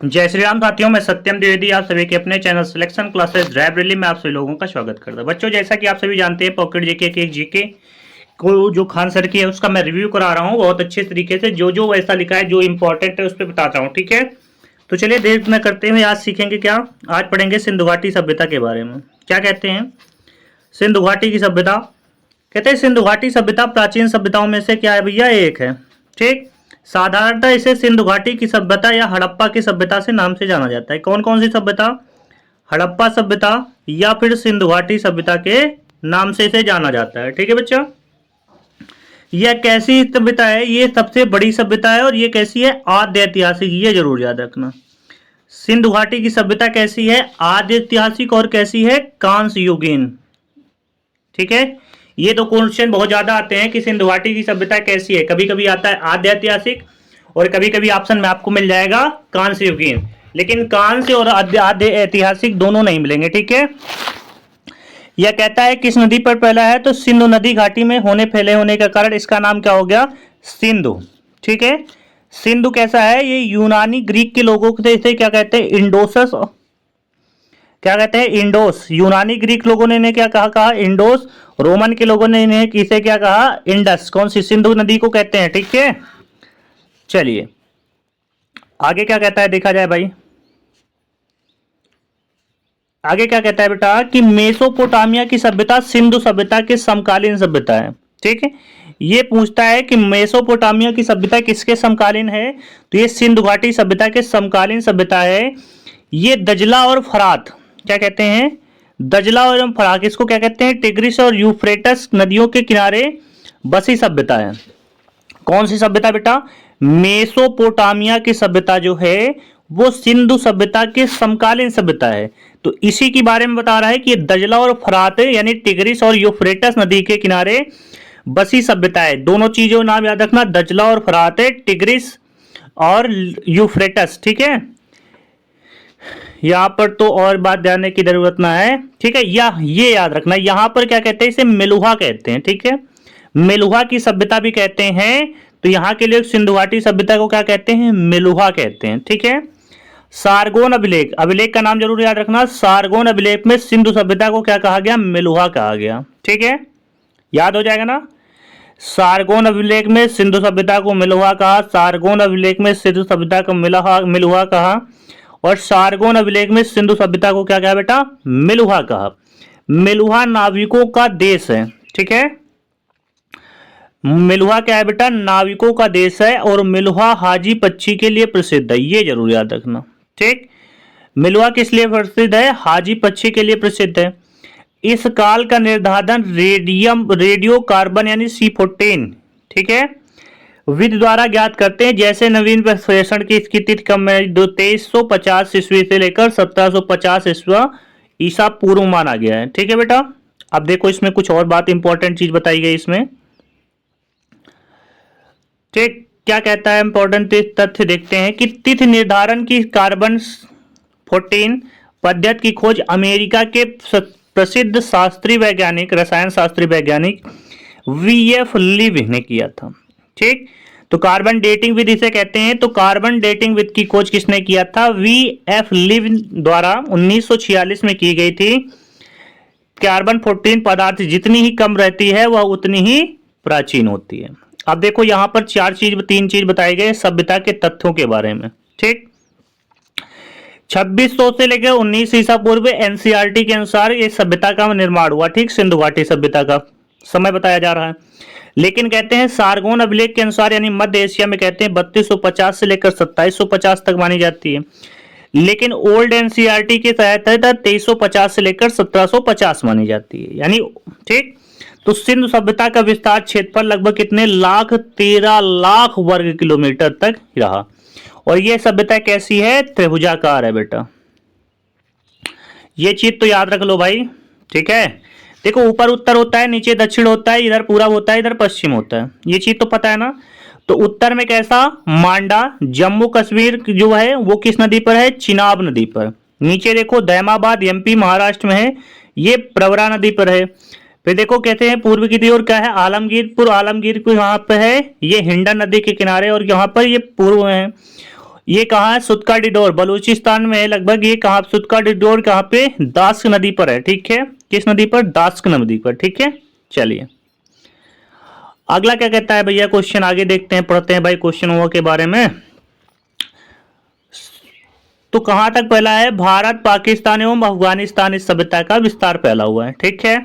जय श्री राम साथियों, मैं सत्यम द्विवेदी आप सभी के अपने चैनल सिलेक्शन क्लासेस लाइब्रेरी में आप सभी लोगों का स्वागत करता हूं। बच्चों, जैसा कि आप सभी जानते हैं, पॉकेट जीके के जीके को जो खान सर की है उसका मैं रिव्यू करा रहा हूं बहुत अच्छे तरीके से। जो जो वैसा लिखा है, जो इंपॉर्टेंट है उस पर बताता हूं। ठीक है, तो चलिए देर न करते हुए आज सीखेंगे क्या। आज पढ़ेंगे सिंधु घाटी सभ्यता के बारे में। क्या कहते हैं सिंधु घाटी की सभ्यता? कहते हैं सिंधु घाटी सभ्यता प्राचीन सभ्यताओं में से क्या है भैया, एक है। ठीक, साधारणतः इसे सिंधु घाटी की सभ्यता या हड़प्पा की सभ्यता से नाम से जाना जाता है। कौन कौन सी सभ्यता? हड़प्पा सभ्यता या फिर सिंधु घाटी सभ्यता के नाम से इसे जाना जाता है। ठीक है बच्चा, यह कैसी सभ्यता है? ये सबसे बड़ी सभ्यता है और ये कैसी है? आद्य ऐतिहासिक। ये जरूर याद रखना, सिंधु घाटी की सभ्यता कैसी है? आद्य ऐतिहासिक। और कैसी है? कांस्य युगीन। ठीक है, ये दो क्वेश्चन बहुत ज्यादा आते हैं कि सिंधु घाटी की सभ्यता कैसी है। कभी कभी आता है आद्य ऐतिहासिक और कभी कभी ऑप्शन में आपको मिल जाएगा कांस्य युगीन, लेकिन कांस्य और आद्य ऐतिहासिक दोनों नहीं मिलेंगे। ठीक है, यह कहता है किस नदी पर फैला है? तो सिंधु नदी घाटी में फैले होने का कारण इसका नाम क्या हो गया? सिंधु। ठीक है, सिंधु कैसा है? ये यूनानी ग्रीक के लोगों से इसे क्या कहते हैं? इंडोसस। क्या कहते हैं? इंडोस। यूनानी ग्रीक लोगों ने इन्हें क्या कहा? इंडोस। रोमन के लोगों ने इन्हें इसे क्या कहा? इंडस। कौन सी? सिंधु नदी को कहते हैं। ठीक है, चलिए आगे क्या कहता है देखा जाए भाई। आगे क्या कहता है बेटा कि मेसोपोटामिया की सभ्यता सिंधु सभ्यता के समकालीन सभ्यता है। ठीक है, ये पूछता है कि मेसोपोटामिया की सभ्यता किसके समकालीन है? तो ये सिंधु घाटी सभ्यता के समकालीन सभ्यता है। ये दजला और फरात, क्या कहते हैं? दजला और फरात, इसको क्या कहते हैं? टिग्रिस और यूफ्रेटस नदियों के किनारे बसी सभ्यता है। कौन सी सभ्यता बेटा? मेसोपोटामिया की सभ्यता जो है वो सिंधु सभ्यता के समकालीन सभ्यता है। तो इसी के बारे में बता रहा है कि ये दजला और फरात यानी टिग्रिस और यूफ्रेटस नदी के किनारे बसी सभ्यता है। दोनों चीजों नाम याद रखना, दजला और फरात, टिग्रिस और यूफ्रेटस। ठीक है, यहां पर तो और बात जानने की जरूरत ना है। ठीक है, या ये याद रखना, यहां पर क्या कहते हैं? इसे मेलुहा कहते हैं। ठीक है, मेलुहा की सभ्यता भी कहते हैं। तो यहां के लिए सिंधु घाटी सभ्यता को क्या कहते हैं? मेलुहा कहते हैं। ठीक है, सारगोन अभिलेख, अभिलेख का नाम जरूर याद रखना। सारगोन अभिलेख में सिंधु सभ्यता को क्या कहा गया? मेलुहा कहा गया। ठीक है, याद हो जाएगा ना। सारगोन अभिलेख में सिंधु सभ्यता को मेलुहा कहा, सारगोन अभिलेख में सिंधु सभ्यता को मेलुहा कहा, और सारगोन अभिलेख में सिंधु सभ्यता को क्या कहा बेटा? मेलुहा कहा। मेलुहा नाविकों का देश है। ठीक है, मेलुहा क्या है बेटा? नाविकों का देश है। और मेलुहा हाजी पक्षी के लिए प्रसिद्ध है, ये जरूर याद रखना। ठीक, मेलुहा किस लिए प्रसिद्ध है? हाजी पक्षी के लिए प्रसिद्ध है। इस काल का निर्धारण रेडियो कार्बन यानी C14, ठीक है, विधि द्वारा ज्ञात करते हैं। जैसे नवीन प्रश्लेषण की इसकी तिथि कम है 2350 ईस्वी से लेकर 1750 ईसा पूर्व माना गया है। ठीक है बेटा, अब देखो इसमें कुछ और बात इंपॉर्टेंट चीज बताई गई इसमें। ठीक, क्या कहता है? इंपॉर्टेंट तथ्य देखते हैं कि तिथि निर्धारण की कार्बन 14 पद्धति की खोज अमेरिका के प्रसिद्ध शास्त्रीय वैज्ञानिक, रसायन शास्त्री वैज्ञानिक VF लिव ने किया था। ठीक, तो कार्बन डेटिंग विधि से कहते हैं। तो कार्बन डेटिंग विधि की खोज किसने किया था? VF लिव द्वारा 1946 में की गई थी। कार्बन 14 पदार्थ जितनी ही कम रहती है वह उतनी ही प्राचीन होती है। अब देखो यहां पर तीन चीज बताए गए सभ्यता के तथ्यों के बारे में। ठीक, 2600 से लेकर 19 ईसा पूर्व NCERT के अनुसार इस सभ्यता का निर्माण हुआ। ठीक, सिंधु घाटी सभ्यता का समय बताया जा रहा है। लेकिन कहते हैं सारगोन अभिलेख के अनुसार यानी मध्य एशिया में कहते हैं 3250 से लेकर 2750 तक मानी जाती है। लेकिन ओल्ड NCERT के तहत 2350 से लेकर 1750 मानी जाती है यानी। ठीक, तो सिंधु सभ्यता का विस्तार क्षेत्रफल लगभग कितने लाख? 13 लाख वर्ग किलोमीटर तक रहा। और यह सभ्यता कैसी है? त्रिभुजाकार है बेटा, ये चीज तो याद रख लो भाई। ठीक है, देखो ऊपर उत्तर होता है, नीचे दक्षिण होता है, इधर पूरब होता है, इधर पश्चिम होता है, ये चीज तो पता है ना। तो उत्तर में कैसा? मांडा। जम्मू कश्मीर जो है वो किस नदी पर है? चिनाब नदी पर। नीचे देखो दैमाबाद MP महाराष्ट्र में है, ये प्रवरा नदी पर है। फिर देखो कहते हैं पूर्व की ओर क्या है? आलमगीरपुर। आलमगीर को यहाँ पे है, ये हिंडन नदी के किनारे, और यहाँ पर ये पूर्व में है। ये कहाँ है? सुतका डिडोर बलूचिस्तान में है लगभग। ये कहाँ? सुतका डिडोर कहाँ पे? दास्क नदी पर है, ठीक है। किस नदी पर? दास्क नदी पर, ठीक है। चलिए अगला क्या कहता है भैया, क्वेश्चन आगे देखते हैं, पढ़ते हैं भाई क्वेश्चन के बारे में। तो कहां तक फैला है? भारत, पाकिस्तान एवं अफगानिस्तान इस सभ्यता का विस्तार फैला हुआ है, ठीक है।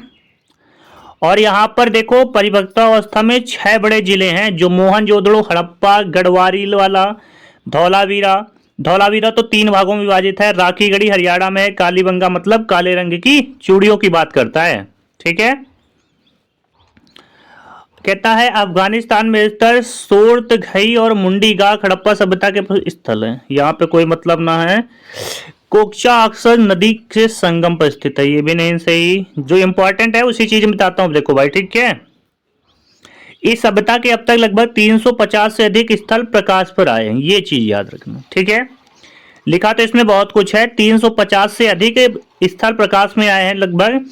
और यहां पर देखो परिपक्वता अवस्था में 6 बड़े जिले हैं, जो मोहनजोदड़ो, हड़प्पा, गढ़वारी वाला, धौलावीरा। धौलावीरा तो 3 भागों में विभाजित है। राखीगढ़ी हरियाणा में है। कालीबंगा मतलब काले रंग की चूड़ियों की बात करता है, ठीक है। कहता है अफगानिस्तान में स्थित सोरतघई और मुंडी गाह हड़प्पा सभ्यता के स्थल है। यहाँ पे कोई मतलब ना है। कोकचा अक्सर नदी के संगम पर स्थित है। ये भी नहीं सही। जो इंपॉर्टेंट है उसी चीज में बताता हूँ, देखो भाई, ठीक है। इस सभ्यता के अब तक लगभग 350 से अधिक स्थल प्रकाश पर आए हैं, ये चीज याद रखना, ठीक है। लिखा तो इसमें बहुत कुछ है। 350 से अधिक स्थल प्रकाश में आए हैं लगभग,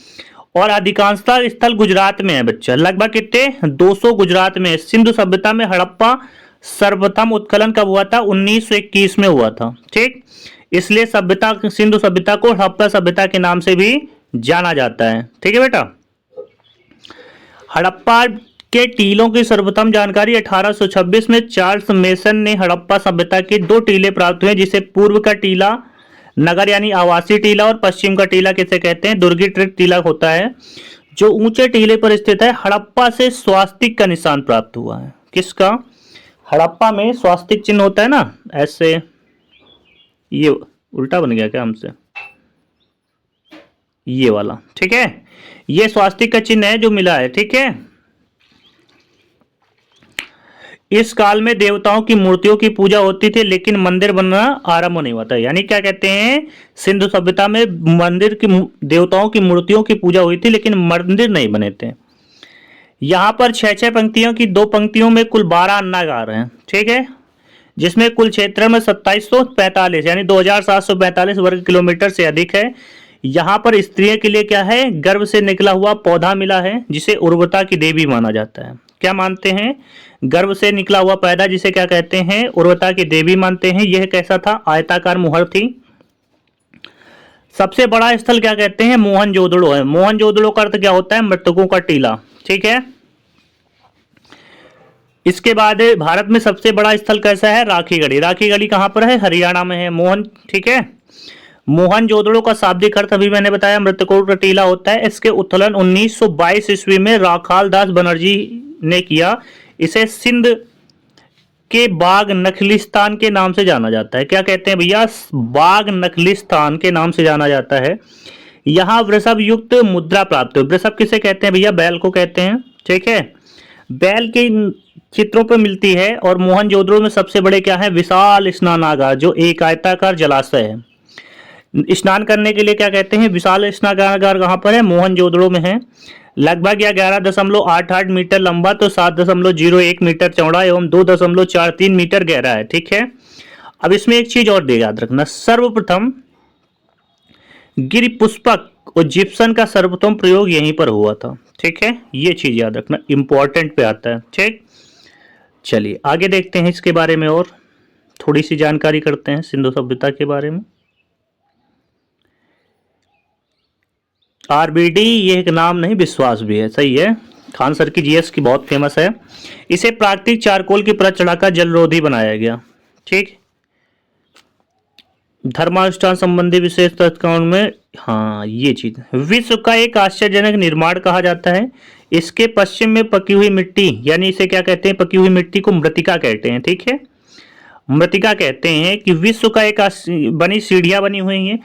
और अधिकांशतः स्थल गुजरात में है बच्चा। लगभग कितने? 200 गुजरात में। सिंधु सभ्यता में हड़प्पा सर्वप्रथम उत्खनन कब हुआ था? 1921 में हुआ था, ठीक। इसलिए सभ्यता, सिंधु सभ्यता को हड़प्पा सभ्यता के नाम से भी जाना जाता है, ठीक है बेटा। हड़प्पा के टीलों की सर्वप्रथम जानकारी 1826 में चार्ल्स मेसन ने हड़प्पा सभ्यता के 2 टीले प्राप्त हुए, जिसे पूर्व का टीला नगर यानी आवासीय टीला और पश्चिम का टीला किसे कहते हैं? दुर्गीकृत टीला होता है, जो ऊंचे टीले पर स्थित है। हड़प्पा से स्वास्तिक का निशान प्राप्त हुआ है। किसका? हड़प्पा में स्वास्तिक चिन्ह होता है ना, ऐसे। ये उल्टा बन गया क्या हमसे? ये वाला, ठीक है। ये स्वास्तिक का चिन्ह है जो मिला है, ठीक है। इस काल में देवताओं की मूर्तियों की पूजा होती थी, लेकिन मंदिर बनना आरंभ नहीं हुआ था। यानी क्या कहते हैं? सिंधु सभ्यता में मंदिर की, देवताओं की मूर्तियों की पूजा हुई थी, लेकिन मंदिर नहीं बने थे। यहाँ पर 6-6 पंक्तियों की 2 पंक्तियों में कुल 12 अन्नागार हैं, ठीक है, जिसमें कुल क्षेत्र में 2745 यानी 2745 वर्ग किलोमीटर से अधिक है। यहाँ पर स्त्रियों के लिए क्या है? गर्भ से निकला हुआ पौधा मिला है, जिसे उर्वरता की देवी माना जाता है। क्या मानते हैं? गर्भ से निकला हुआ पैदा जिसे क्या कहते हैं? उर्वरता की देवी मानते हैं। यह कैसा था? आयताकार मुहर थी। सबसे बड़ा स्थल क्या कहते हैं? मोहनजोदड़ो है। मोहनजोदड़ो का अर्थ क्या होता है? मृतकों का टीला, ठीक है। इसके बाद भारत में सबसे बड़ा स्थल कैसा है? राखीगढ़ी। राखीगढ़ी कहां पर है? हरियाणा में है। मोहन, ठीक है। मोहनजोदड़ो का शाब्दिक अर्थ अभी मैंने बताया मृतकों का टीला होता है। इसके उत्खनन 1922 ईस्वी में राखाल दास बनर्जी ने किया। इसे सिंध के बाग नखलिस्तान के नाम से जाना जाता है। क्या कहते हैं भैया? बाग नखलिस्तान के नाम से जाना जाता है। यहाँ वृषभ युक्त मुद्रा प्राप्त हुई। वृषभ किसे कहते हैं भैया? बैल को कहते हैं, ठीक है। बैल के चित्रों पर मिलती है। और मोहनजोदड़ो में सबसे बड़े क्या है? विशाल स्नानागार, जो एक आयताकार जलाशय है। स्नान करने के लिए क्या कहते हैं? विशाल स्नानागार कहाँ पर है? मोहनजोदड़ो में है। लगभग यह 11.88 मीटर लंबा तो 7.01 मीटर चौड़ा एवं 2.43 मीटर गहरा है, ठीक है। अब इसमें एक चीज और दे याद रखना, सर्वप्रथम गिरि पुष्पक और जिप्सन का सर्वप्रथम प्रयोग यहीं पर हुआ था, ठीक है। ये चीज याद रखना, इंपॉर्टेंट पे आता है, ठीक। चलिए आगे देखते हैं इसके बारे में और थोड़ी सी जानकारी करते हैं सिंधु सभ्यता के बारे में। आरबीडी ये एक नाम नहीं, विश्वास भी है, सही है। खान सर की जीएस की बहुत फेमस है। इसे प्राकृतिक चारकोल की परत चढ़ाकर जलरोधी बनाया गया, ठीक। धर्मानुष्ठान संबंधी विशेष तथ्यों में, हाँ ये चीज विश्व का एक आश्चर्यजनक निर्माण कहा जाता है। इसके पश्चिम में पकी हुई मिट्टी, यानी इसे क्या कहते हैं? पकी हुई मिट्टी को मृतिका कहते हैं, ठीक है। मृतिका कहते हैं कि विश्व का एक बनी सीढ़ियां बनी हुई हैं।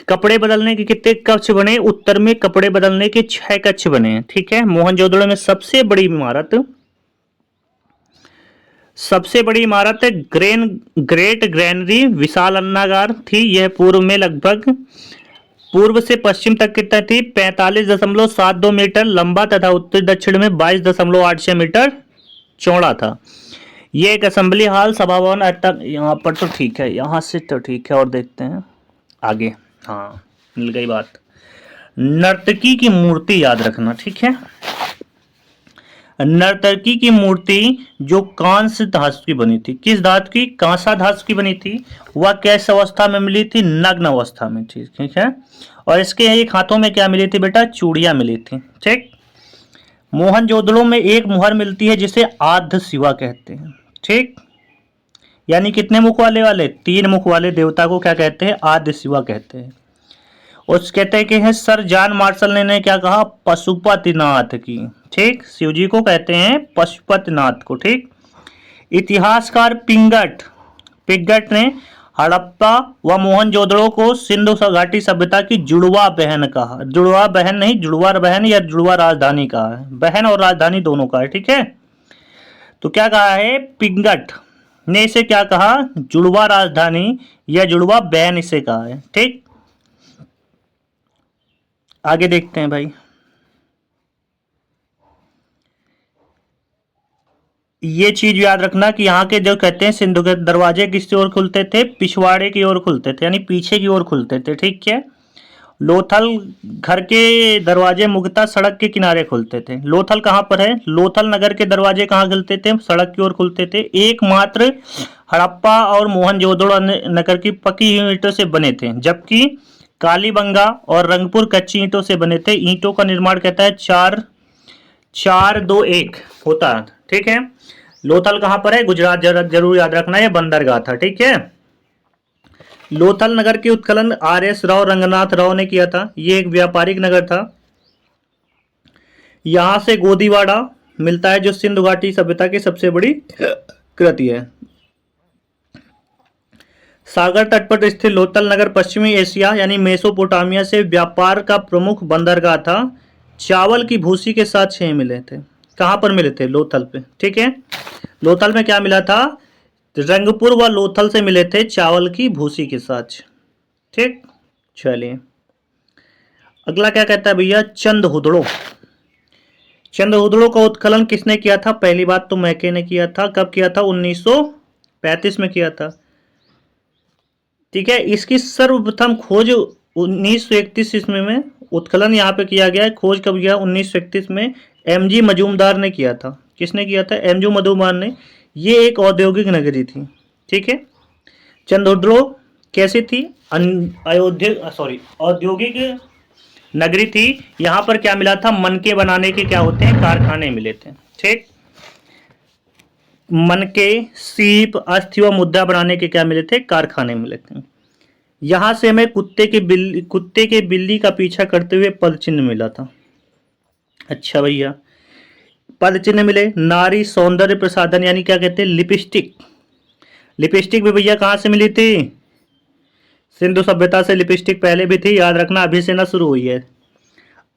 कपड़े बदलने के कितने कक्ष बने? उत्तर में कपड़े बदलने के 6 कक्ष बने हैं, ठीक है। मोहनजोदड़ो में सबसे बड़ी इमारत है ग्रेट ग्रैनरी विशाल अन्नागार थी। यह पूर्व से पश्चिम तक कितना थी? 45.72 मीटर लंबा तथा उत्तर दक्षिण में 22.86 मीटर चौड़ा था। यह एक असेंबली हॉल, सभा भवन तक, यहाँ पर तो ठीक है, यहाँ से तो ठीक है। और देखते हैं आगे, हाँ मिल गई बात। नर्तकी की मूर्ति याद रखना, ठीक है। नर्तकी की मूर्ति जो कांस्य धातु की बनी थी, किस धातु की? कांसा धातु की बनी थी। वह कैस अवस्था में मिली थी? नग्न अवस्था में थी, ठीक है। और इसके एक हाथों में क्या मिली थी बेटा? चूड़ियां मिली थी, ठीक। मोहनजोदड़ो में एक मुहर मिलती है जिसे आद्य शिवा कहते हैं, ठीक। यानी कितने मुख वाले? 3 मुख वाले देवता को क्या कहते हैं? आद्य शिवा कहते हैं। उस कहते हैं कि है सर जॉन मार्शल ने क्या कहा? पशुपतिनाथ की, ठीक। शिव जी को कहते हैं पशुपतिनाथ को, ठीक। इतिहासकार पिंगट ने हड़प्पा व मोहनजोदड़ो को सिंधु घाटी सभ्यता की जुड़वा बहन कहा। जुड़वा बहन नहीं, जुड़वा बहन या जुड़वा राजधानी कहा है। बहन और राजधानी दोनों का है, ठीक है। तो क्या कहा है? पिंगट ने इसे क्या कहा? जुड़वा राजधानी या जुड़वा बहन इसे कहा है, ठीक। आगे देखते हैं भाई। ये चीज याद रखना कि यहाँ के जो कहते हैं सिंधु के दरवाजे किसकी ओर खुलते थे? पिछवाड़े की ओर खुलते थे, यानी पीछे की ओर खुलते थे, ठीक है। लोथल घर के दरवाजे मुख्यतः सड़क के किनारे खुलते थे। लोथल कहाँ पर है? लोथल नगर के दरवाजे कहाँ खुलते थे? सड़क की ओर खुलते थे। एकमात्र हड़प्पा और मोहनजोदड़ो नगर की पक्की ईंटों से बने थे, जबकि कालीबंगा और रंगपुर कच्ची ईंटों से बने थे। ईंटों का निर्माण कहता है 4-4-2-1 होता है, ठीक है। लोथल कहां पर है? गुजरात, जरूर याद रखना, है बंदरगाह था, ठीक है। लोथल नगर की उत्खनन RS राव रंगनाथ राव ने किया था। यह एक व्यापारिक नगर था। यहां से गोदीवाड़ा मिलता है जो सिंधु घाटी सभ्यता की सबसे बड़ी कृति है। सागर तट पर स्थित लोथल नगर पश्चिमी एशिया यानी मेसोपोटामिया से व्यापार का प्रमुख बंदरगाह था। चावल की भूसी के साथ 6 मिले थे। कहां पर मिले थे? लोथल पे, ठीक है। लोथल में क्या मिला था? रंगपुर व लोथल से मिले थे चावल की भूसी के साथ, ठीक। चलिए अगला क्या कहता है भैया? चंदहुदड़ो। चंदहुदड़ो का उत्खनन किसने किया था? पहली बात तो मैके ने किया था। कब किया था? 1935 में किया था, ठीक है। इसकी सर्वप्रथम खोज 1931 ईस्वी में उत्खनन यहाँ पे किया गया है। खोज कब किया? 1931 में MG मजूमदार ने किया था। किसने किया था? MG मजूमदार ने। ये एक औद्योगिक नगरी थी, ठीक है। चंदहुदड़ो कैसी थी? औद्योगिक नगरी थी। यहाँ पर क्या मिला था? मनके बनाने के क्या होते हैं? कारखाने मिले थे, ठीक। मनके, सीप, अस्थि व मुद्रा बनाने के क्या मिले थे? कारखाने मिले थे। यहां से हमें कुत्ते के बिल्ली का पीछा करते हुए पद चिन्ह मिला था। अच्छा भैया, पद चिन्ह मिले। नारी सौंदर्य प्रसाधन यानी क्या कहते हैं? लिपस्टिक। लिपस्टिक भी भैया कहां से मिली थी? सिंधु सभ्यता से लिपस्टिक पहले भी थी, याद रखना, अभी से ना शुरू हुई है।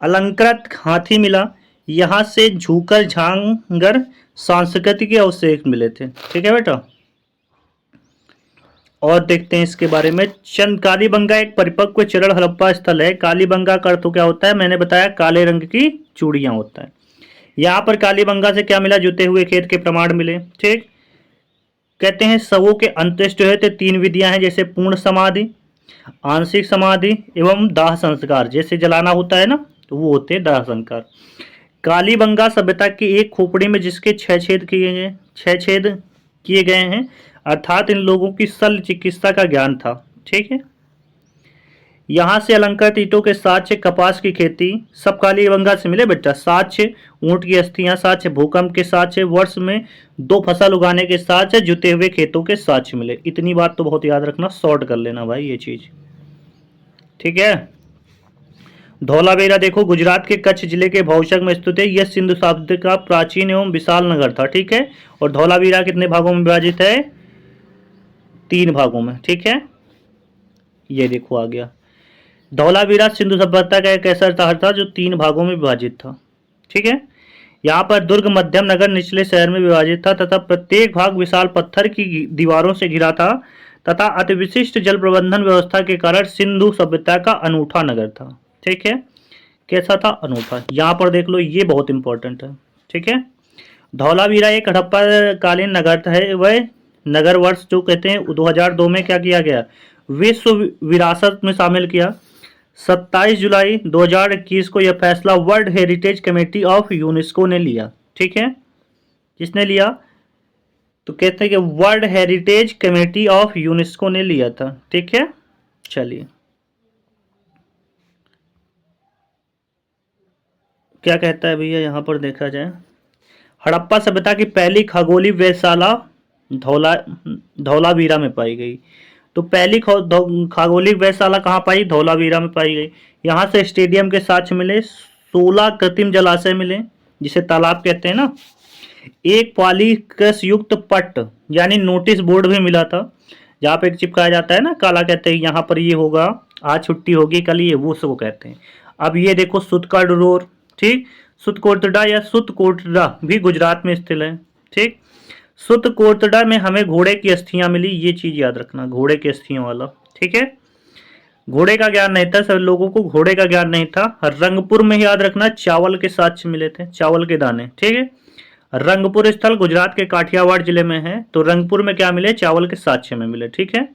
अलंकृत हाथी मिला। यहां से झूकर झांगर सांस्कृतिक अवशेष मिले थे, ठीक है बेटा। और देखते हैं इसके बारे में। कालीबंगा एक परिपक्व चरण हड़प्पा स्थल है। कालीबंगा का अर्थ क्या होता है? मैंने बताया काले रंग की चूड़ियां होता है। यहाँ पर कालीबंगा से क्या मिला? जुते हुए खेत के प्रमाण मिले, ठीक। कहते हैं शवों के अंत्येष्टि हुए थे 3 विधियां हैं, जैसे पूर्ण समाधि, आंशिक समाधि एवं दाह संस्कार। जैसे जलाना होता है ना, तो वो होते हैं दाह संस्कार। कालीबंगा सभ्यता की एक खोपड़ी में जिसके 6 छेद किए गए हैं, अर्थात इन लोगों की शल्य चिकित्सा का ज्ञान था, ठीक है। यहाँ से अलंकृत ईंटों के साक्ष्य, कपास की खेती, सब कालीबंगा से मिले बेटा। साक्ष्य ऊंट की अस्थियां, साक्ष्य भूकंप के साक्ष्य, वर्ष में 2 फसल उगाने के साक्ष्य, जुते हुए खेतों के साक्ष्य मिले। इतनी बात तो बहुत याद रखना, शॉर्ट कर लेना भाई ये चीज, ठीक है। धौलावीरा देखो, गुजरात के कच्छ जिले के भौशक में स्थित है। यह सिंधु सभ्यता का प्राचीन एवं विशाल नगर था, ठीक है। और धौलावीरा कितने भागों में विभाजित है? 3 भागों में, ठीक है। ये देखो आ गया। धौलावीरा सिंधु सभ्यता का एक ऐसा शहर था जो 3 भागों में विभाजित था, ठीक है। यहाँ पर दुर्ग मध्यम नगर निचले शहर में विभाजित था तथा प्रत्येक भाग विशाल पत्थर की दीवारों से घिरा था तथा अति विशिष्ट जल प्रबंधन व्यवस्था के कारण सिंधु सभ्यता का अनूठा नगर था, ठीक है। कैसा था? अनूठा। यहाँ पर देख लो, ये बहुत इंपॉर्टेंट है, ठीक है। धौलावीरा एक हड़प्पा कालीन नगर है। वह नगर वर्ष जो कहते हैं 2002 में क्या किया गया? विश्व विरासत में शामिल किया। 27 जुलाई 2021 को यह फैसला world heritage committee of UNESCO ने लिया, ठीक है, किसने लिया? तो कहते हैं कि world heritage committee of UNESCO ने लिया था। ठीक है, चलिए क्या कहता है भैया यहाँ पर देखा जाए। हड़प्पा सभ्यता की पहली खगोलीय वेधशाला धौला धौलावीरा में पाई गई। तो पहली खगोलीय वेधशाला कहाँ पाई? धौलावीरा में पाई गई। यहाँ से स्टेडियम के साक्ष्य मिले, 16 कृत्रिम जलाशय मिले जिसे तालाब कहते हैं ना, एक पॉलीक्रस युक्त पट यानी नोटिस बोर्ड भी मिला था जहाँ पे चिपकाया जाता है ना, काला कहते हैं यहाँ पर ये होगा, आज छुट्टी होगी, कल ये, वो सब कहते हैं। अब ये देखो सुतका डोर, ठीक, सुतकोटड़ा या सुतकोटड़ा भी गुजरात में स्थित है। ठीक, सुतकोटड़ा में हमें घोड़े की अस्थियां मिली, ये चीज याद रखना, घोड़े की अस्थियों वाला। ठीक है, घोड़े का ज्ञान नहीं था, सब लोगों को घोड़े का ज्ञान नहीं था। रंगपुर में याद रखना चावल के साक्ष्य मिले थे, चावल के दाने। ठीक है, रंगपुर स्थल गुजरात के काठियावाड़ जिले में है, तो रंगपुर में क्या मिले? चावल के साक्ष्य में मिले। ठीक है,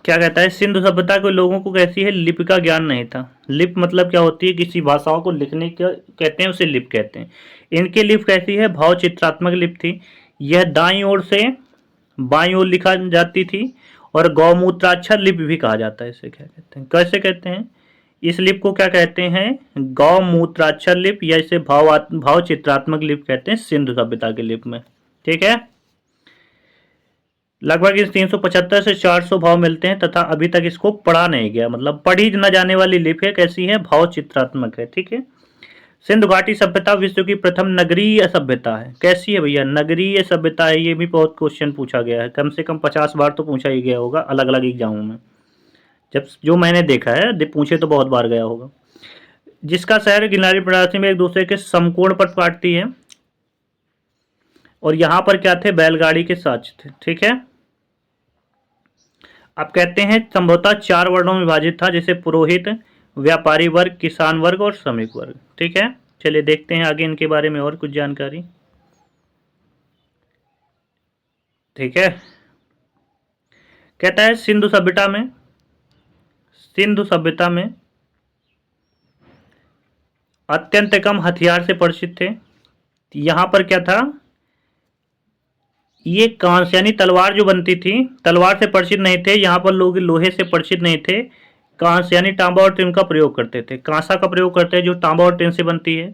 क्या कहता है? सिंधु सभ्यता के लोगों को कैसी है? लिपि का ज्ञान नहीं था। लिप मतलब क्या होती है? किसी भाषाओं को लिखने का कहते हैं, उसे लिप कहते हैं। इनकी लिप कैसी है? भाव चित्रात्मक लिप थी। यह दाईं ओर से बाईं ओर लिखा जाती थी और गौमूत्राक्षर लिपि भी कहा जाता है। इसे क्या कहते हैं? कैसे कहते हैं? इस लिप को क्या कहते हैं? गौमूत्राक्षर लिप, या इसे भाव चित्रात्मक लिप कहते हैं सिंधु सभ्यता के लिप में। ठीक है, लगभग इस 375 से 400 भाव मिलते हैं तथा अभी तक इसको पढ़ा नहीं गया, मतलब पढ़ी न जाने वाली लिपि है। कैसी है? भाव चित्रात्मक है। ठीक है, सिंधु घाटी सभ्यता विश्व की प्रथम नगरीय सभ्यता है। कैसी है भैया? नगरीय सभ्यता है। ये भी बहुत क्वेश्चन पूछा गया है, कम से कम 50 बार तो पूछा ही गया होगा अलग अलग एग्जामों में, जब जो मैंने देखा है, पूछे तो बहुत बार गया होगा। जिसका शहर गिरनारी प्रणाली में एक दूसरे के समकोण पर काटती है, और यहां पर क्या थे? बैलगाड़ी के साक्ष्य थे। ठीक है, अब कहते हैं संभवतः 4 वर्णों में विभाजित था, जैसे पुरोहित, व्यापारी वर्ग, किसान वर्ग और श्रमिक वर्ग। ठीक है, चलिए देखते हैं आगे इनके बारे में और कुछ जानकारी। ठीक है, कहता है सिंधु सभ्यता में अत्यंत कम हथियार से परिचित थे। यहां पर क्या था? ये कांस यानी तलवार जो बनती थी, तलवार से परिचित नहीं थे। यहाँ पर लोग लोहे से परिचित नहीं थे, कांस यानी तांबा और टिन का प्रयोग करते थे। कांसा का प्रयोग करते हैं जो तांबा और टिन से बनती है।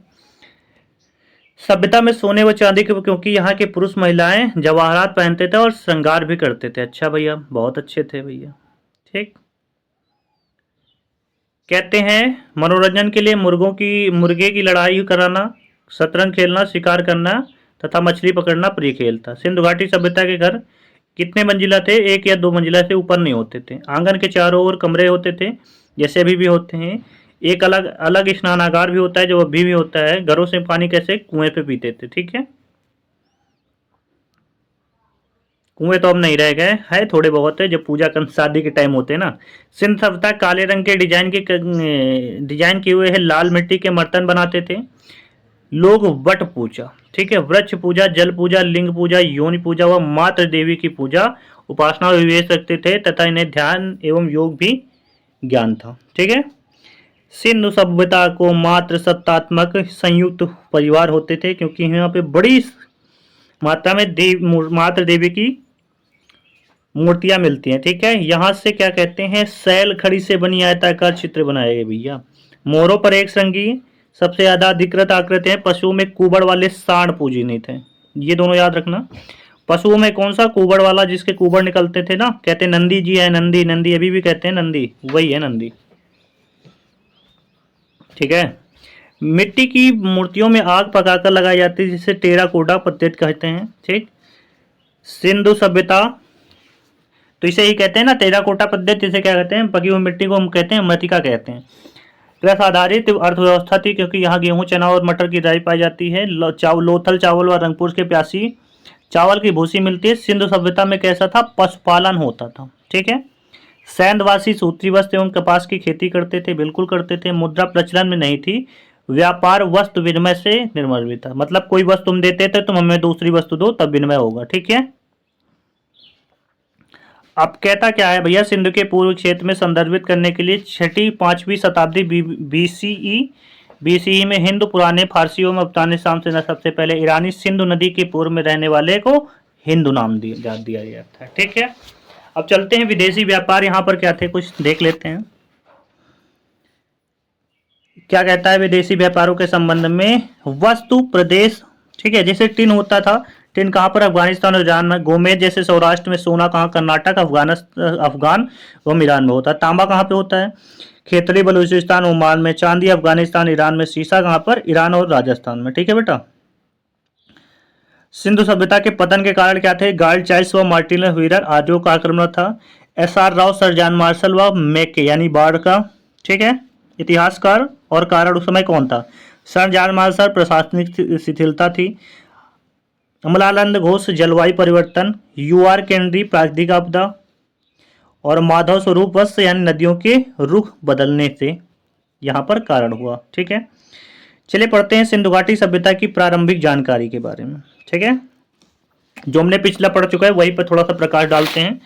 सभ्यता में सोने व चांदी के, क्योंकि यहाँ के पुरुष महिलाएं जवाहरात पहनते थे और श्रृंगार भी करते थे। अच्छा भैया, बहुत अच्छे थे भैया। ठीक, कहते हैं मनोरंजन के लिए मुर्गे की लड़ाई कराना, शतरंज खेलना, शिकार करना तथा मछली पकड़ना प्रिय खेल था। सिंधु घाटी सभ्यता के घर कितने मंजिला थे? 1 या 2 मंजिला से ऊपर नहीं होते थे। आंगन के चारों ओर कमरे होते थे, जैसे अभी भी होते हैं। एक अलग अलग स्नानागार भी होता है, जो अभी भी होता है। घरों से पानी कैसे? कुएं पे पीते थे। ठीक है, कुएं तो अब नहीं रह गए है, थोड़े बहुत है, जब पूजा कर शादी के टाइम होते हैं ना। सिंध सभ्यता काले रंग के डिजाइन किए हुए है लाल मिट्टी के बर्तन बनाते थे। लोग वट पूजा, ठीक है, वृक्ष पूजा, जल पूजा, लिंग पूजा, योनि पूजा व मातृ देवी की पूजा उपासना विवेक रखते थे तथा इन्हें ध्यान एवं योग भी ज्ञान था। ठीक है, सिंधु सभ्यता को मात्र सत्तात्मक संयुक्त परिवार होते थे, क्योंकि यहाँ पे बड़ी मात्रा में मातृ देवी की मूर्तियां मिलती हैं। ठीक है, यहाँ से क्या कहते हैं? सैल खड़ी से बनी आयताकार चित्र बनाए गए भैया। मोरों पर एक श्रृंगी सबसे ज्यादा अधिकृत आकृति है। पशुओं में कुबड़ वाले सांड पूजनीय थे, ये दोनों याद रखना। पशुओं में कौन सा? कुबड़ वाला, जिसके कुबड़ निकलते थे ना, कहते नंदी जी है। नंदी, नंदी अभी भी कहते हैं नंदी, वही है नंदी। ठीक है, मिट्टी की मूर्तियों में आग पकाकर लगाई जाती है, जिसे टेराकोटा पद्धति कहते हैं। ठीक, सिंधु सभ्यता तो इसे ही कहते हैं ना टेराकोटा पद्धति, जिसे क्या कहते हैं? पकी हुई मिट्टी को हम कहते हैं मृतिका कहते हैं। कृषि आधारित अर्थव्यवस्था थी, क्योंकि यहाँ गेहूं, चना और मटर की राई पाई जाती है। लोथल चावल व रंगपुर के प्यासी चावल की भूसी मिलती है। सिंधु सभ्यता में कैसा था? पशुपालन होता था। ठीक है, सैंधवासी सूत्री वस्त्र एवं कपास की खेती करते थे, बिल्कुल करते थे। मुद्रा प्रचलन में नहीं थी। व्यापार वस्तु विनिमय से निर्भर भी था, मतलब कोई वस्तु तुम देते थे, तुम हमें दूसरी वस्तु दो, तब विनिमय होगा। ठीक है, अब कहता क्या है भैया, सिंधु के पूर्व क्षेत्र में संदर्भित करने के लिए 6वीं-5वीं शताब्दी बीसीई में हिंदू पुराने फारसियों में अफगानिस्तान से सबसे पहले ईरानी सिंधु नदी के पूर्व में रहने वाले को हिंदू नाम दिया गया था। ठीक है, अब चलते हैं विदेशी व्यापार, यहाँ पर क्या थे कुछ देख लेते हैं। क्या कहता है विदेशी व्यापारों के संबंध में, वस्तु प्रदेश, ठीक है, जैसे टिन होता था, टिन कहाँ पर, अफगानिस्तान और ईरान में। गोमेद जैसे सौराष्ट्र में, सोना कहाँ, कर्नाटक, अफगान व ईरान में होता है। तांबा कहाँ पे होता है, खेतड़ी बलूचिस्तान ओमान में। चांदी अफगानिस्तान ईरान में। शीशा कहाँ पर, ईरान और राजस्थान में। ठीक है बेटा। सिंधु सभ्यता के पतन के कारण क्या थे, गार्ड चाइल्स व मार्टिन व्हीलर आर्यों का आक्रमण था। SR. Rao, sir John Marshall व मैके यानी बाढ़ का, ठीक है, इतिहासकार। और कारण उस समय कौन था, सर जॉन मार्शल, प्रशासनिक शिथिलता थी। अमलानंद घोष, जलवायु परिवर्तन। यू.आर. केनेडी, प्राकृतिक आपदा। और माधव स्वरूप वत्स यानी नदियों के रुख बदलने से यहाँ पर कारण हुआ। ठीक है, चलिए पढ़ते हैं सिंधु घाटी सभ्यता की प्रारंभिक जानकारी के बारे में। ठीक है, जो हमने पिछला पढ़ चुका है वही पर थोड़ा सा प्रकाश डालते हैं।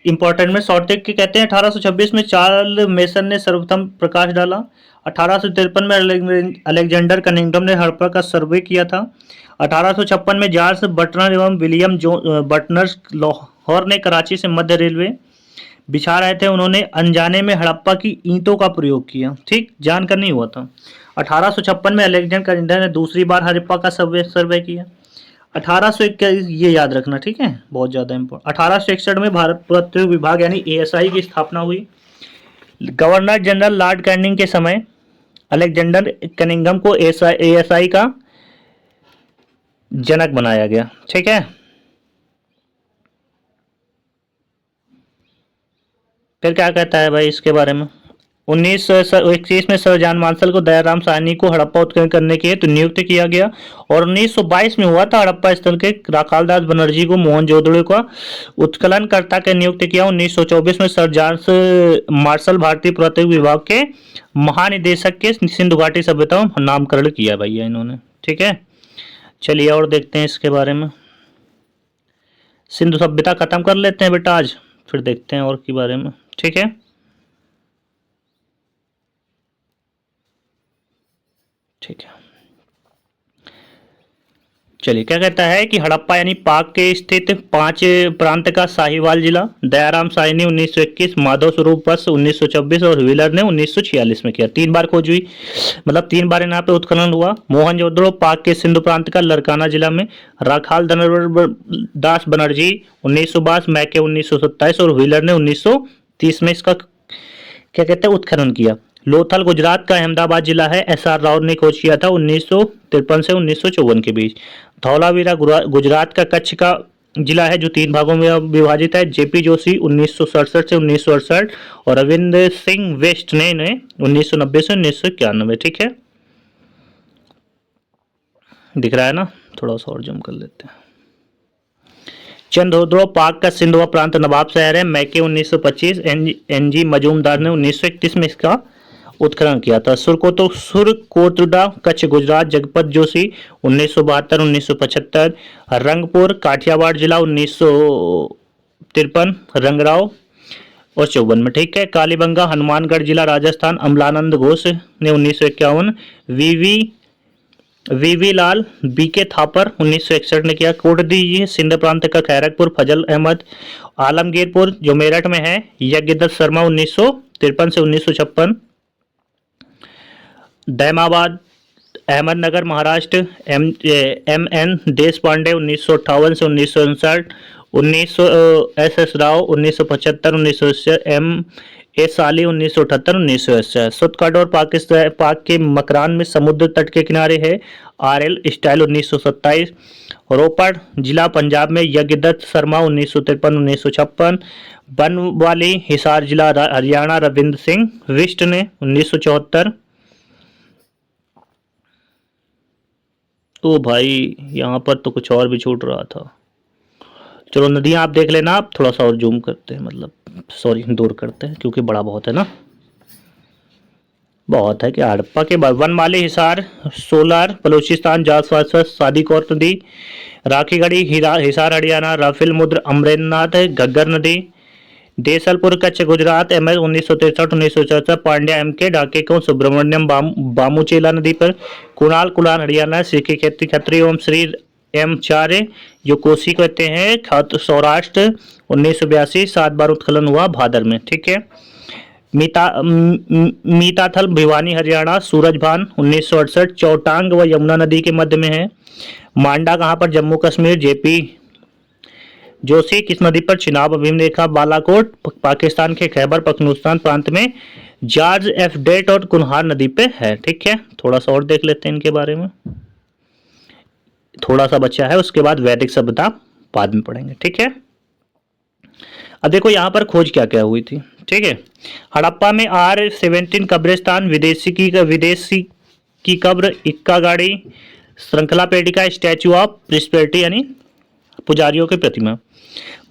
इंपॉर्टेंट में शॉर्टेज के कहते हैं 1826 में चार्ल्स मेसन ने सर्वप्रथम प्रकाश डाला। 1853 में अलेक्जेंडर कनिंगडम ने हड़प्पा का सर्वे किया था। 1856 में जॉर्ज बटनर एवं विलियम बटनर लाहौर ने कराची से मध्य रेलवे बिछा रहे थे, उन्होंने अनजाने में हड़प्पा की ईंटों का प्रयोग किया। ठीक, जानकर नहीं हुआ था। 1856 में अलेक्जेंडर कनिंगडम ने दूसरी बार हड़प्पा का सर्वे किया। 1821, ये याद रखना, ठीक है, बहुत ज़्यादा इंपॉर्टेंट। 1861 में भारत पुरातत्व विभाग यानी एएसआई की स्थापना हुई। गवर्नर जनरल लॉर्ड कैनिंग के समय अलेक्जेंडर कनिंगडम को एएसआई का जनक बनाया गया। ठीक है, फिर क्या कहता है भाई इसके बारे में। 1921 में सर जॉन मार्शल को दयाराम साहनी को हड़प्पा उत्खनन करने के हेतु नियुक्त किया गया। और 1922 में हुआ था हड़प्पा स्थल के राखालदास बनर्जी को मोहनजोदड़ो का उत्खननकर्ता के नियुक्त किया। 1924 में सर जॉन मार्शल भारतीय पुरातत्व विभाग के महानिदेशक के सिंधु घाटी सभ्यता नामकरण किया भैया इन्होंने। ठीक है, चलिए और देखते हैं इसके बारे में। सिंधु सभ्यता खत्म कर लेते हैं बेटा आज, फिर देखते हैं और के बारे में। ठीक है, ठीक है, चलिए क्या कहता है कि हड़प्पा यानी पाक के स्थित 5 प्रांत का साहिवाल जिला। दयाराम साहनी 1921, माधव स्वरूप वत्स 1926 और व्हीलर ने 1946 में किया। 3 बार खोज हुई, मतलब 3 बार यहाँ पे उत्खनन हुआ। मोहनजोदड़ो पाक के सिंधु प्रांत का लरकाना जिला में। राखाल दास बनर्जी 1922, मैके 1927 और व्हीलर ने 1930 में इसका क्या कहते हैं उत्खनन किया। लोथल गुजरात का अहमदाबाद जिला है। एस.आर. राव ने खोज किया था 1953 से 1954 के बीच। धौलावीरा गुजरात का कच्छ का जिला है जो 3 भागों में विभाजित है। जेपी जोशी 1967 से 1968 और रविंद्र सिंह वेस्ट ने 1990 से 1991। ठीक है, दिख रहा है ना, थोड़ा सा और जूम कर लेते हैं। चंद्रोद्रो पाक का सिंधवा प्रांत नवाब शहर है। मैके 1925, एनजी मजूमदार ने 1931 में इसका उत्खनन किया था। सुरकोटड़ा कच्छ गुजरात, जगपत जोशी 1972 1975। रंगपुर काठियावाड़ जिला 1953, रंगराव और 54 में। ठीक है, कालीबंगा हनुमानगढ़ जिला राजस्थान, अमलानंद घोष ने 1951। वीवी लाल बीके थापर 1961 ने किया। कोटदी सिंध प्रांत का खैरकपुर, फजल अहमद आलमगीरपुर जो मेरठ में है। यज्ञदत्त शर्मा 1953 से 1956। दैमाबाद अहमदनगर महाराष्ट्र, एम.एन. देश पांडे 1958 से 1959। एस.एस. राव 1975 1980। एम.ए. साली 1978 1980। सुतकाडोर पाकिस्तान पाक के मकरान में समुद्र तट के किनारे है। आर.एल. स्टाइल 1927। रोपड़ जिला पंजाब में यज्ञदत्त शर्मा 1953 1956। बनवाली हिसार जिला हरियाणा, रविंद्र सिंह विष्ट ने 1974। तो भाई यहाँ पर तो कुछ और भी छूट रहा था। चलो नदियाँ आप देख लेना, आप थोड़ा सा और जूम करते हैं, मतलब सॉरी दूर करते हैं क्योंकि बड़ा बहुत है ना, बहुत है। कि हड़प्पा के बाद वनमाली हिसार, सोलार बलूचिस्तान, जासवासा सादिकौर नदी, राखीगढ़ी हिसार हरियाणा, राफेल मुद्र अमरनाथ, घग्गर नदी, देसलपुर कच्छ गुजरात MS 1963-1964 पांड्या MK ढाके को सुब्रमण्यम बामूचेला नदी पर। कुणाल कुलान हरियाणा सिक्की खेती खत्री एवं श्री M चारे जो कोसी कहते हैं सौराष्ट्र 1982 7 बार उत्खनन हुआ भादर में। ठीक है। मीताथल भिवानी हरियाणा सूरजभान 1968 चौटांग व यमुना नदी के मध्य में है। मांडा कहाँ पर जम्मू कश्मीर JP जोशी किस नदी पर चिनाब अभिलेखा बालाकोट पाकिस्तान के खैबर पख्तूनख्वा प्रांत में। जॉर्ज F डेट और कुनहार नदी पे है। ठीक है। थोड़ा सा और देख लेते हैं इनके बारे में, थोड़ा सा बचा है, उसके बाद वैदिक सभ्यता बाद में पढ़ेंगे। ठीक है। अब देखो यहाँ पर खोज क्या क्या हुई थी। ठीक है। हड़प्पा में R17 कब्रिस्तान, विदेशी की कब्र, इक्का गाड़ी, श्रृंखला पेटिका, स्टैचू ऑफ प्रिस्पेरिटी यानी पुजारियों की प्रतिमा।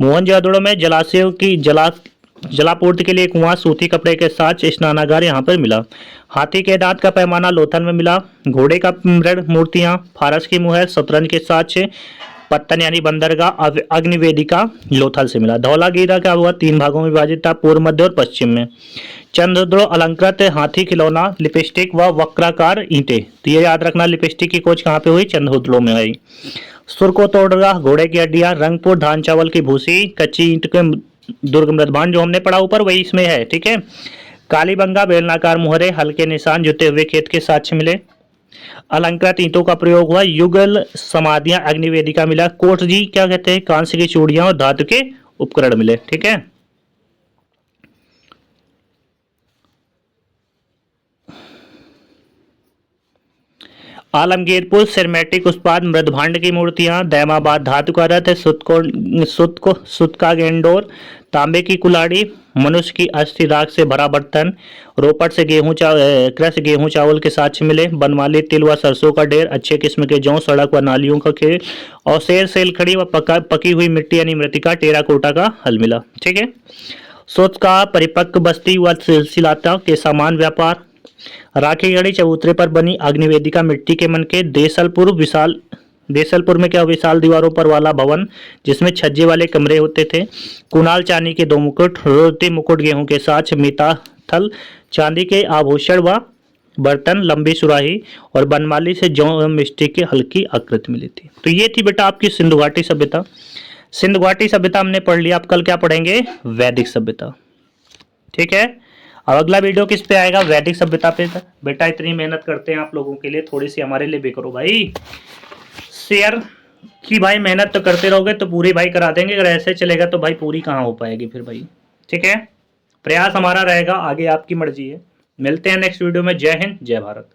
मोहनजोदड़ो में जलाशयों की जलापूर्ति के लिए कुआं, सूती कपड़े के साथ स्नानागार यहाँ पर मिला। हाथी के दांत का पैमाना लोथल में मिला। घोड़े का मृग मूर्तियां, फारस की मुहर, शतरंज के साथ पत्तन यानी बंदरगाह, अग्निवेदिका लोथल से मिला। धौलागिरा क्या हुआ 3 भागों में विभाजित था, पूर्व, मध्य और पश्चिम में। चंद्रद्रो अलंकृत हाथी खिलौना, लिपस्टिक व वक्राकार ईंटें। तो ये याद रखना, लिपस्टिक की खोज कहाँ पे हुई, चंद्रद्रो में आई। सुरकोतोड़गा घोड़े की हड्डियां, रंगपुर धान चावल की भूसी, कच्ची ईंट के दुर्ग मृदभान जो हमने पढ़ा ऊपर वही इसमें है। ठीक है। कालीबंगा बेलनाकार मुहरे, हल्के निशान, जुते हुए खेत के साक्ष्य मिले। अलंकृत ईंटों का प्रयोग हुआ। युगल समाधियां, अग्निवेदिका मिला। कोटजी क्या कहते हैं, कांस्य की चूड़ियां और धातु के उपकरण मिले। ठीक है। आलमगीरपुर सिरमेटिक उत्पाद, मृदभांड की मूर्तियां। दैमाबाद धातु का रथ, सुत का गेंडोर, तांबे की कुल्हाड़ी, मनुष्य की अस्थि राख से भरा बर्तन। रोपड़ से कृषि गेहूं चावल के साक्ष्य मिले। बनमाली तिल व सरसों का ढेर, अच्छे किस्म के जौ, सड़क व नालियों का खेल और सेलखड़ी व पकी हुई मिट्टी यानी मृतिका, टेराकोटा का हल मिला। ठीक है। सोच का परिपक्व बस्ती व सिलसिलाता के सामान व्यापार। राखी गढ़ी चबूतरे पर बनी अग्निवेदिका मिट्टी के मन के। देसलपुर में क्या विशाल दीवारों पर वाला भवन जिसमें छज्जे वाले कमरे होते थे। कुणाल चांदी के 2 मुकुट, रोती मुकुट गेहूं के साथ। मीताथल चांदी के आभूषण व बर्तन, लंबी सुराही और बनमाली से जौ एवं मिट्टी की हल्की आकृति मिली थी। तो ये थी बेटा आपकी सिंधु घाटी सभ्यता। सिंधु घाटी सभ्यता हमने पढ़ लिया। अब कल क्या पढ़ेंगे, वैदिक सभ्यता। ठीक है। अब अगला वीडियो किस पे आएगा, वैदिक सभ्यता पे। बेटा इतनी मेहनत करते हैं आप लोगों के लिए, थोड़ी सी हमारे लिए भी करो भाई। शेयर की भाई, मेहनत तो करते रहोगे तो पूरी भाई करा देंगे, अगर ऐसे चलेगा तो भाई पूरी कहाँ हो पाएगी फिर भाई। ठीक है। प्रयास हमारा रहेगा, आगे आपकी मर्जी है। मिलते हैं नेक्स्ट वीडियो में। जय हिंद, जय भारत।